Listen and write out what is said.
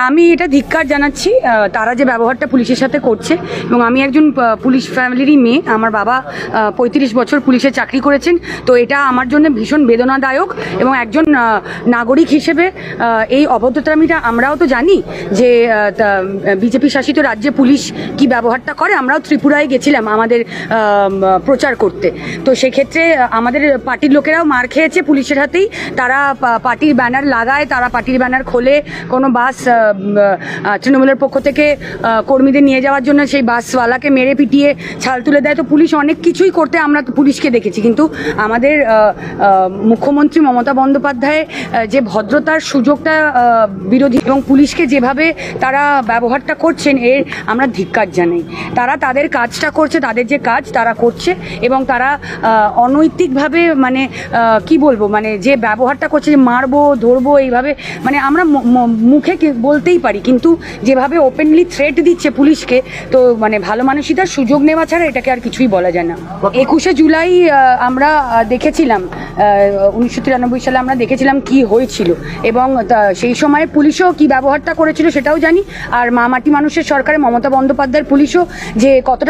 আমি এটা ধিক্কার জানাচ্ছি তারা যে ব্যবহারটা পুলিশের সাথে করছে। এবং আমি একজন পুলিশ ফ্যামিলিরই মেয়ে, আমার বাবা 35 বছর পুলিশে চাকরি করেছেন। তো এটা আমার জন্য ভীষণ বেদনাদায়ক এবং একজন নাগরিক হিসেবে এই অভদ্রতামিটা আমরাও তো জানি যে বিজেপি শাসিত রাজ্যে পুলিশ কি ব্যবহারটা করে। আমরাও ত্রিপুরায় গেছিলাম আমাদের প্রচার করতে। তো সেক্ষেত্রে আমাদের পার্টির লোকেরাও মার খেয়েছে পুলিশের হাতেই। তারা পার্টির ব্যানার লাগায়, তারা পার্টির ব্যানার খোলে, কোনো বাস তৃণমূলের পক্ষ থেকে কর্মীদের নিয়ে যাওয়ার জন্য সেই বাসওয়ালাকে মেরে পিটিয়ে ছাল তুলে দেয়। তো পুলিশ অনেক কিছুই করতে আমরা পুলিশকে দেখেছি, কিন্তু আমাদের মুখ্যমন্ত্রী মমতা বন্দ্যোপাধ্যায় যে ভদ্রতার সুযোগটা বিরোধী এবং পুলিশকে যেভাবে তারা ব্যবহারটা করছেন এর আমরা ধিক্কার জানাই। তারা তাদের কাজটা করছে, তাদের যে কাজ তারা করছে এবং তারা অনৈতিকভাবে মানে কি বলবো, মানে যে ব্যবহারটা করছে, যে মারবো ধরবো এইভাবে, মানে আমরা মুখে বলতেই পারি, কিন্তু যেভাবে ওপেনলি থ্রেট দিচ্ছে পুলিশকে, তো মানে ভালো মানুষিতার সুযোগ নেওয়া ছাড়া এটাকে আর কিছুই বলা যায় না। 21শে জুলাই আমরা দেখেছিলাম 1993 সালে আমরা দেখেছিলাম কি হয়েছিল এবং সেই সময় পুলিশও কি ব্যবহারটা করেছিল সেটাও জানি। আর মাটি মানুষের সরকারে মমতা বন্দ্যোপাধ্যায়ের পুলিশও যে কতটা